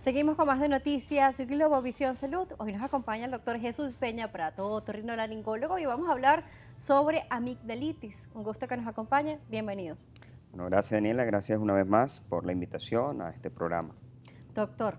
Seguimos con más de noticias. Soy Globovisión Salud. Hoy nos acompaña el doctor Jesús Peña Prato, otorrinolaringólogo, y vamos a hablar sobre amigdalitis. Un gusto que nos acompañe. Bienvenido. Bueno, gracias Daniela, gracias una vez más por la invitación a este programa. Doctor,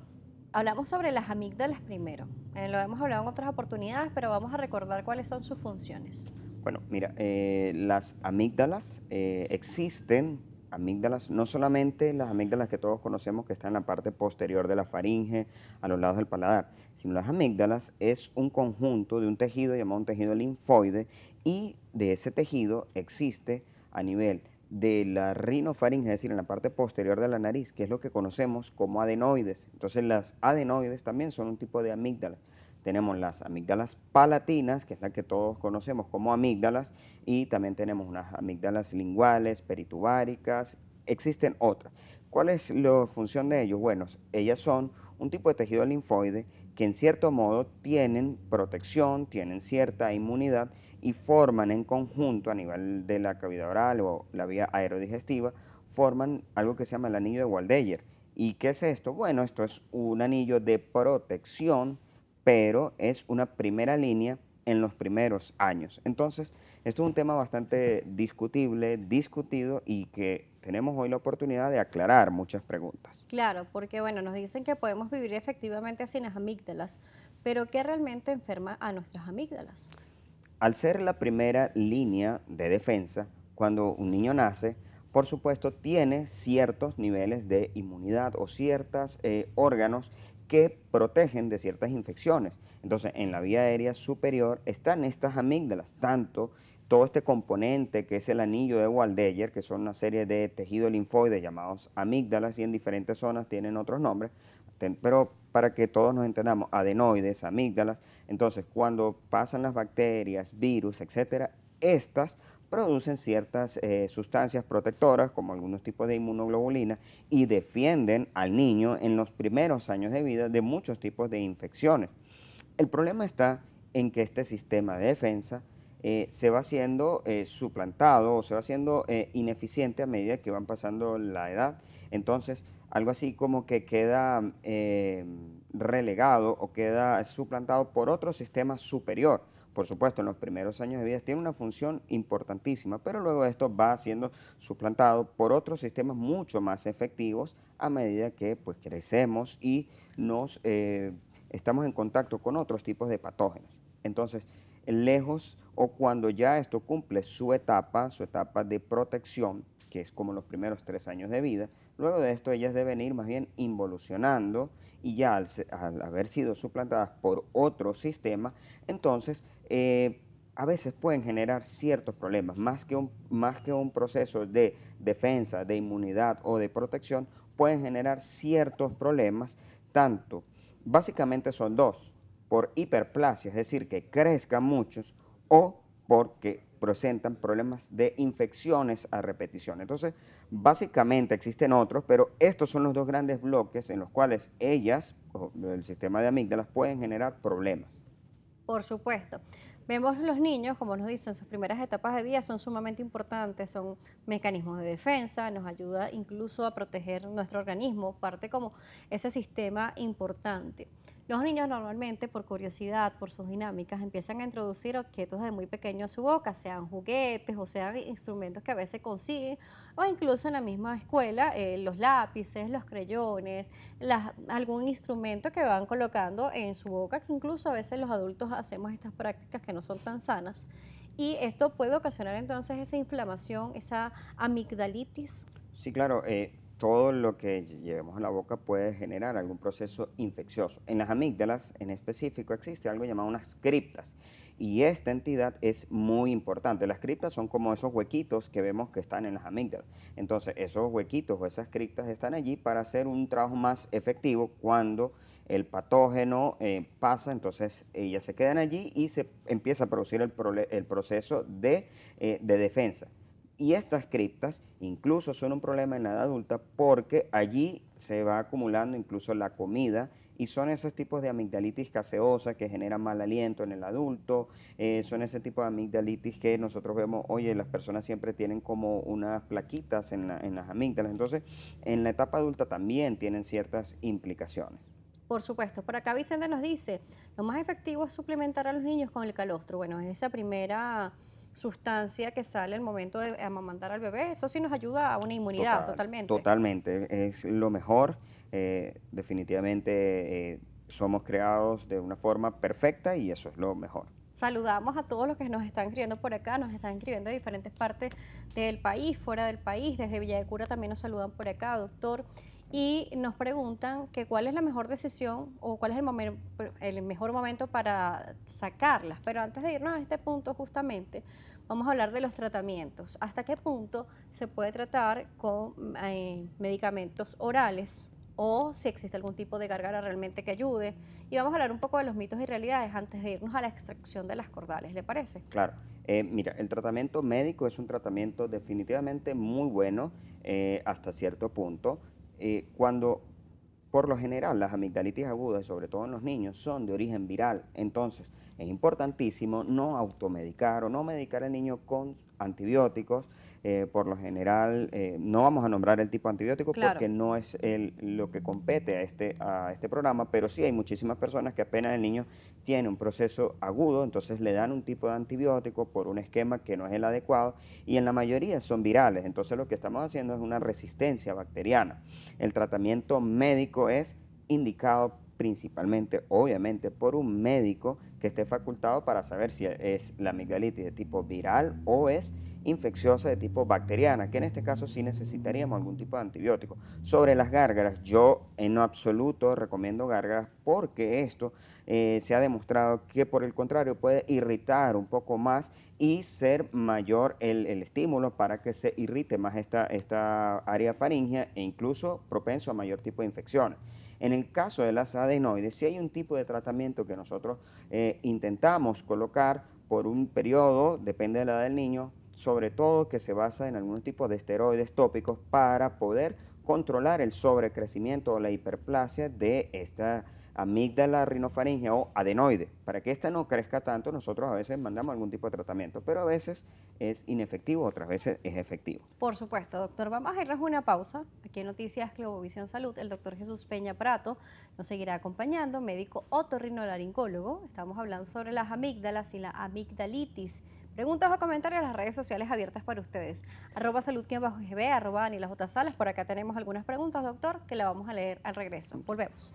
hablamos sobre las amígdalas primero. Lo hemos hablado en otras oportunidades, pero vamos a recordar cuáles son sus funciones. Bueno, mira, las amígdalas existen, amígdalas, no solamente las amígdalas que todos conocemos que están en la parte posterior de la faringe, a los lados del paladar, sino las amígdalas es un conjunto de un tejido llamado un tejido linfoide y de ese tejido existe a nivel de la rinofaringe, es decir, en la parte posterior de la nariz, que es lo que conocemos como adenoides. Entonces las adenoides también son un tipo de amígdalas. Tenemos las amígdalas palatinas, que es la que todos conocemos como amígdalas, y también tenemos unas amígdalas linguales, peritubáricas, existen otras. ¿Cuál es la función de ellos? Bueno, ellas son un tipo de tejido linfoide que en cierto modo tienen protección, tienen cierta inmunidad y forman en conjunto a nivel de la cavidad oral o la vía aerodigestiva, forman algo que se llama el anillo de Waldeyer. ¿Y qué es esto? Bueno, esto es un anillo de protección, pero es una primera línea en los primeros años. Entonces, esto es un tema bastante discutible, discutido y que tenemos hoy la oportunidad de aclarar muchas preguntas. Claro, porque bueno, nos dicen que podemos vivir efectivamente sin las amígdalas, pero ¿qué realmente enferma a nuestras amígdalas? Al ser la primera línea de defensa, cuando un niño nace, por supuesto, tiene ciertos niveles de inmunidad o ciertos órganos que protegen de ciertas infecciones. Entonces, en la vía aérea superior están estas amígdalas, tanto todo este componente que es el anillo de Waldeyer, que son una serie de tejidos linfoides llamados amígdalas y en diferentes zonas tienen otros nombres, pero para que todos nos entendamos, adenoides, amígdalas. Entonces, cuando pasan las bacterias, virus, etcétera, estas producen ciertas sustancias protectoras, como algunos tipos de inmunoglobulina, y defienden al niño en los primeros años de vida de muchos tipos de infecciones. El problema está en que este sistema de defensa se va siendo suplantado o se va haciendo ineficiente a medida que van pasando la edad. Entonces, algo así como que queda relegado o queda suplantado por otro sistema superior. Por supuesto, en los primeros años de vida tiene una función importantísima, pero luego esto va siendo suplantado por otros sistemas mucho más efectivos a medida que pues, crecemos y nos estamos en contacto con otros tipos de patógenos. Entonces, lejos o cuando ya esto cumple su etapa de protección, que es como los primeros 3 años de vida, luego de esto ellas deben ir más bien involucionando y ya al haber sido suplantadas por otro sistema, entonces a veces pueden generar ciertos problemas, más que un proceso de defensa, de inmunidad o de protección, pueden generar ciertos problemas, tanto, básicamente son dos, por hiperplasia, es decir, que crezcan muchos, o porque presentan problemas de infecciones a repetición. Entonces, básicamente existen otros, pero estos son los dos grandes bloques en los cuales ellas, o el sistema de amígdalas, pueden generar problemas. Por supuesto. Vemos los niños, como nos dicen, sus primeras etapas de vida son sumamente importantes, son mecanismos de defensa, nos ayuda incluso a proteger nuestro organismo, parte como ese sistema importante. Los niños normalmente, por curiosidad, por sus dinámicas, empiezan a introducir objetos de muy pequeño a su boca, sean juguetes o sean instrumentos que a veces consiguen, o incluso en la misma escuela, los lápices, los creyones, algún instrumento que van colocando en su boca, que incluso a veces los adultos hacemos estas prácticas que no son tan sanas. Y esto puede ocasionar entonces esa inflamación, esa amigdalitis. Sí, claro, todo lo que llevemos a la boca puede generar algún proceso infeccioso. En las amígdalas, en específico, existe algo llamado unas criptas. Y esta entidad es muy importante. Las criptas son como esos huequitos que vemos que están en las amígdalas. Entonces, esos huequitos o esas criptas están allí para hacer un trabajo más efectivo cuando el patógeno pasa. Entonces, ellas se quedan allí y se empieza a producir el proceso de defensa. Y estas criptas incluso son un problema en la edad adulta porque allí se va acumulando incluso la comida y son esos tipos de amigdalitis gaseosa que generan mal aliento en el adulto, son ese tipo de amigdalitis que nosotros vemos, oye, las personas siempre tienen como unas plaquitas en las amígdalas, entonces en la etapa adulta también tienen ciertas implicaciones. Por supuesto, por acá Vicente nos dice, lo más efectivo es suplementar a los niños con el calostro. Bueno, es esa primera sustancia que sale al momento de amamantar al bebé. Eso sí nos ayuda a una inmunidad totalmente. Totalmente, es lo mejor. Definitivamente somos creados de una forma perfecta y eso es lo mejor. Saludamos a todos los que nos están escribiendo por acá, nos están escribiendo de diferentes partes del país, fuera del país, desde Villa de Cura también nos saludan por acá, doctor, y nos preguntan que cuál es la mejor decisión o cuál es el mejor momento para sacarlas. Pero antes de irnos a este punto justamente, vamos a hablar de los tratamientos. ¿Hasta qué punto se puede tratar con medicamentos orales? O si existe algún tipo de gárgara realmente que ayude. Y vamos a hablar un poco de los mitos y realidades antes de irnos a la extracción de las cordales, ¿le parece? Claro, mira, el tratamiento médico es un tratamiento definitivamente muy bueno hasta cierto punto. Cuando por lo general las amigdalitis agudas, sobre todo en los niños, son de origen viral, entonces es importantísimo no automedicar o no medicar al niño con antibióticos. Por lo general, no vamos a nombrar el tipo de antibiótico Claro. porque no es lo que compete a este programa, pero sí hay muchísimas personas que apenas el niño tiene un proceso agudo, entonces le dan un tipo de antibiótico por un esquema que no es el adecuado y en la mayoría son virales. Entonces lo que estamos haciendo es una resistencia bacteriana. El tratamiento médico es indicado principalmente, obviamente, por un médico que esté facultado para saber si es la amigdalitis de tipo viral o es infecciosa de tipo bacteriana, que en este caso sí necesitaríamos algún tipo de antibiótico. Sobre las gárgaras, yo en lo absoluto recomiendo gárgaras porque esto se ha demostrado que por el contrario puede irritar un poco más y ser mayor el estímulo para que se irrite más esta área faríngea e incluso propenso a mayor tipo de infecciones. En el caso de las adenoides, si hay un tipo de tratamiento que nosotros intentamos colocar por un periodo, depende de la edad del niño, sobre todo que se basa en algún tipo de esteroides tópicos para poder controlar el sobrecrecimiento o la hiperplasia de esta amígdala rinofaringea o adenoide. Para que ésta no crezca tanto, nosotros a veces mandamos algún tipo de tratamiento, pero a veces es inefectivo, otras veces es efectivo. Por supuesto, doctor. Vamos a irnos a una pausa. Aquí en Noticias Globovisión Salud, el doctor Jesús Peña Prato nos seguirá acompañando, médico otorrinolaringólogo. Estamos hablando sobre las amígdalas y la amigdalitis. Preguntas o comentarios en las redes sociales abiertas para ustedes. @salud_gb, @DanielaJ Salas. Por acá tenemos algunas preguntas, doctor, que la vamos a leer al regreso. Volvemos.